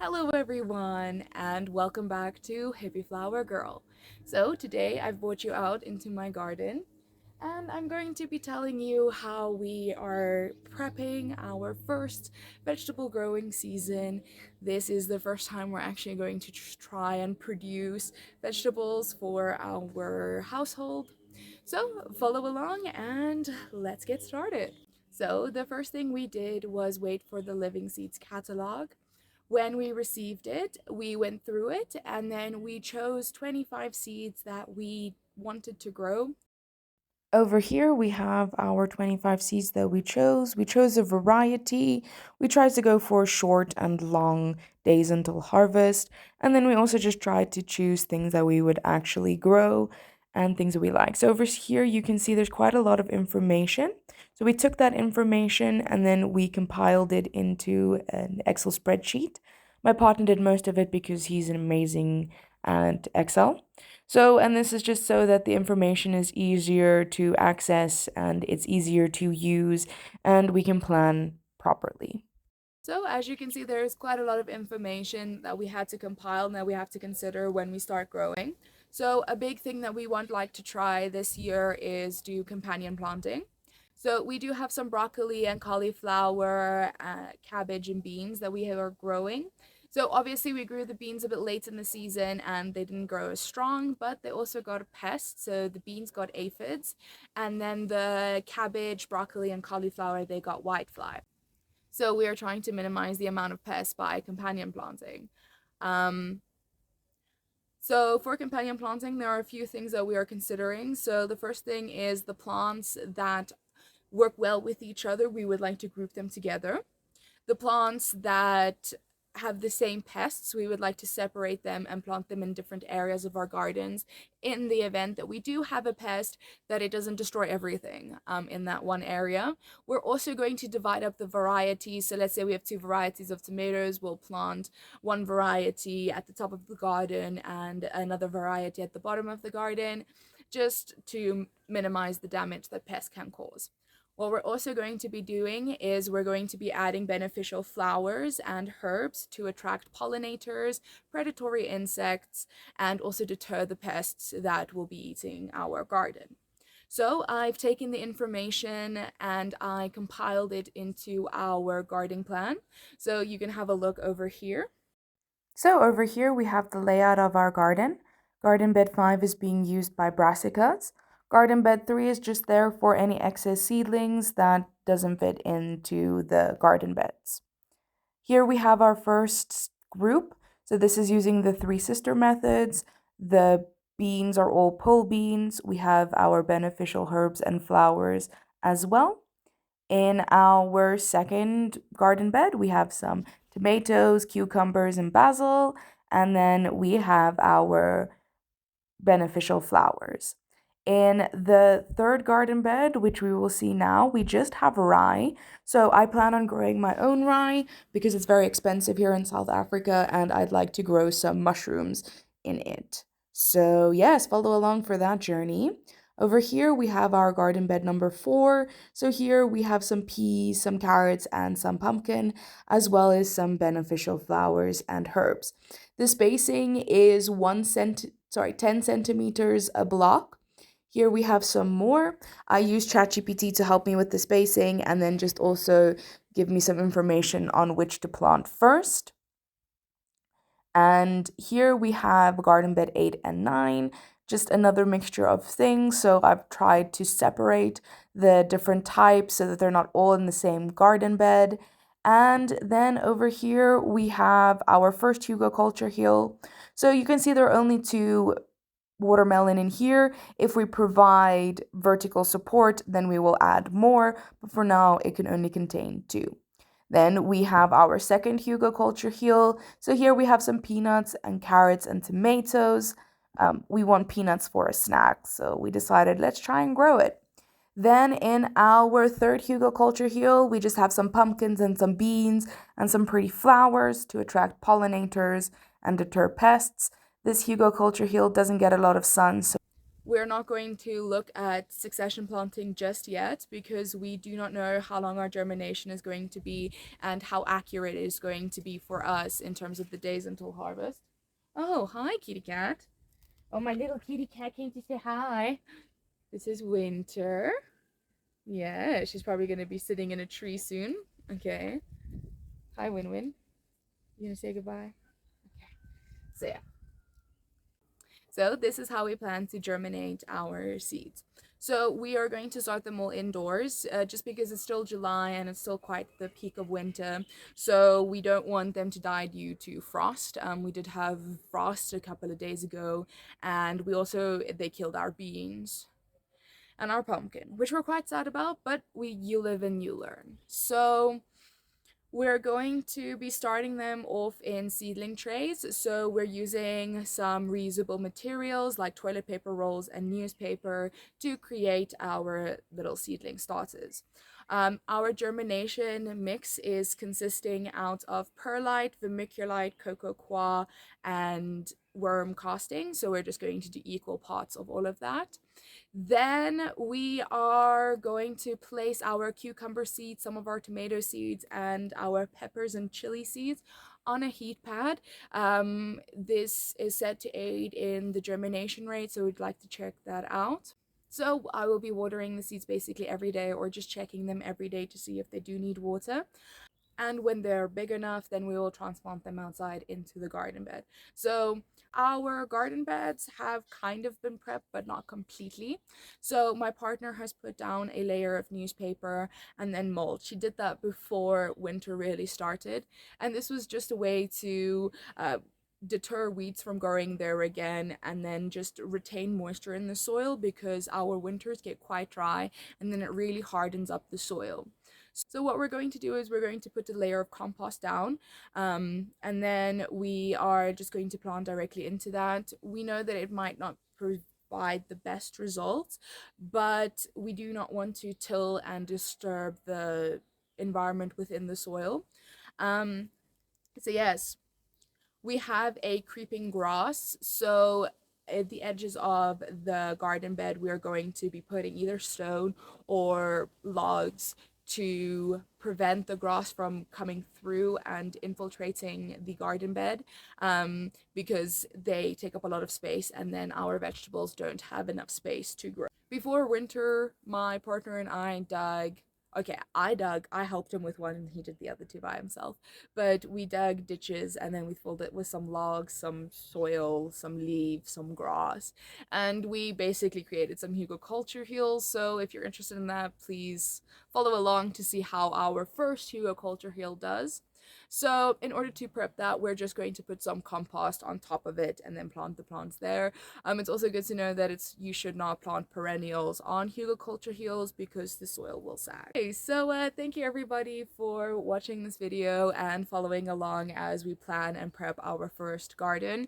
Hello everyone and welcome back to Hippie Flower Girl. So today I've brought you out into my garden and I'm going to be telling you how we are prepping our first vegetable growing season. This is the first time we're actually going to try and produce vegetables for our household. So follow along and let's get started. So the first thing we did was wait for the Livingseeds catalog. When we received it, we went through it and then we chose 25 seeds that we wanted to grow. Over here, we have our 25 seeds that we chose. We chose a variety. We tried to go for short and long days until harvest. And then we also just tried to choose things that we would actually grow and things that we like. So over here, you can see there's quite a lot of information. So we took that information and then we compiled it into an Excel spreadsheet. My partner did most of it because he's an amazing at Excel. So, and this is just so that the information is easier to access and it's easier to use and we can plan properly. So as you can see, there's quite a lot of information that we had to compile and that we have to consider when we start growing. So a big thing that we want like to try this year is do companion planting. So we do have some broccoli and cauliflower, cabbage and beans that we are growing. So obviously we grew the beans a bit late in the season and they didn't grow as strong, but they also got a pest. So the beans got aphids and then the cabbage, broccoli and cauliflower, they got whitefly. So we are trying to minimize the amount of pests by companion planting. Um, so for companion planting, there are a few things that we are considering. So the first thing is the plants that work well with each other. We would like to group them together. The plants that have the same pests, we would like to separate them and plant them in different areas of our gardens in the event that we do have a pest, that it doesn't destroy everything in that one area. We're also going to divide up the varieties. So let's say we have two varieties of tomatoes, we'll plant one variety at the top of the garden and another variety at the bottom of the garden, just to minimize the damage that pests can cause. What we're also going to be doing is we're going to be adding beneficial flowers and herbs to attract pollinators, predatory insects, and also deter the pests that will be eating our garden. So I've taken the information and I compiled it into our garden plan. So you can have a look over here. So over here we have the layout of our garden. Garden bed 5 is being used by brassicas. Garden bed 3 is just there for any excess seedlings that doesn't fit into the garden beds. Here we have our first group. So this is using the three sister methods. The beans are all pole beans. We have our beneficial herbs and flowers as well. In our second garden bed, we have some tomatoes, cucumbers, and basil. And then we have our beneficial flowers. In the third garden bed, which we will see now, we just have rye. So I plan on growing my own rye because it's very expensive here in South Africa and I'd like to grow some mushrooms in it. So, yes, follow along for that journey. Over here, we have our garden bed number 4. So, here we have some peas, some carrots, and some pumpkin, as well as some beneficial flowers and herbs. The spacing is 10 centimeters a block. Here we have some more. I use ChatGPT to help me with the spacing and then just also give me some information on which to plant first. And here we have garden bed 8 and 9, just another mixture of things. So I've tried to separate the different types so that they're not all in the same garden bed. And then over here we have our first Hugo Culture Hill. So you can see there are only 2 watermelon in here. If we provide vertical support, then we will add more, but for now it can only contain 2. Then we have our second Hugo Culture Hill. So here we have some peanuts and carrots and tomatoes. We want peanuts for a snack, so we decided let's try and grow it. Then in our third Hugo Culture Hill, we just have some pumpkins and some beans and some pretty flowers to attract pollinators and deter pests. This Hugo Culture Hill doesn't get a lot of sun, so We're not going to look at succession planting just yet because we do not know how long our germination is going to be and how accurate it is going to be for us in terms of the days until harvest. Oh, hi, kitty cat. Oh, my little kitty cat came to say hi. This is Winter. Yeah, she's probably going to be sitting in a tree soon. Okay. Hi, Win Win. You gonna say goodbye? Okay. So, yeah. So this is how we plan to germinate our seeds. So we are going to start them all indoors just because it's still July and it's still quite the peak of winter. So we don't want them to die due to frost. We did have frost a couple of days ago, and they killed our beans and our pumpkin, which we're quite sad about, but you live and you learn. So we're going to be starting them off in seedling trays. So we're using some reusable materials like toilet paper rolls and newspaper to create our little seedling starters. Our germination mix is consisting out of perlite, vermiculite, cocoa coir, and worm casting. So we're just going to do equal parts of all of that. Then we are going to place our cucumber seeds, some of our tomato seeds, and our peppers and chili seeds on a heat pad. This is said to aid in the germination rate, so we'd like to check that out. So I will be watering the seeds basically every day or just checking them every day to see if they do need water. And when they're big enough, then we will transplant them outside into the garden bed. So our garden beds have kind of been prepped, but not completely. So my partner has put down a layer of newspaper and then mulch. She did that before winter really started, and this was just a way to deter weeds from growing there again and then just retain moisture in the soil because our winters get quite dry and then it really hardens up the soil. So what we're going to do is we're going to put a layer of compost down, and then we are just going to plant directly into that. We know that it might not provide the best results, but we do not want to till and disturb the environment within the soil. Um, so yes, we have a creeping grass. So at the edges of the garden bed, we are going to be putting either stone or logs to prevent the grass from coming through and infiltrating the garden bed, because they take up a lot of space and then our vegetables don't have enough space to grow. Before winter, my partner and I dug. Okay, I helped him with one and he did the other two by himself. But we dug ditches and then we filled it with some logs, some soil, some leaves, some grass. And we basically created some hugelkultur heels. So if you're interested in that, please follow along to see how our first hugelkultur heel does. So in order to prep that, we're just going to put some compost on top of it and then plant the plants there. It's also good to know that you should not plant perennials on hugelkultur heels because the soil will sag. Okay, so thank you everybody for watching this video and following along as we plan and prep our first garden.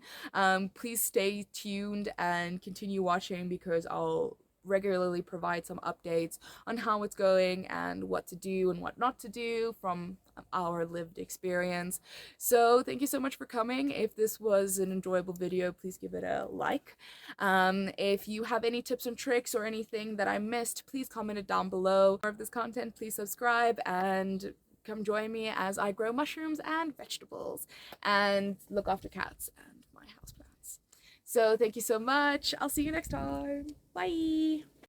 Please stay tuned and continue watching because I'll regularly provide some updates on how it's going and what to do and what not to do from our lived experience. So thank you so much for coming. If this was an enjoyable video, please give it a like. If you have any tips and tricks or anything that I missed, please comment it down below. For more of this content, please subscribe and come join me as I grow mushrooms and vegetables and look after cats and my houseplants. So thank you so much. I'll see you next time. Bye.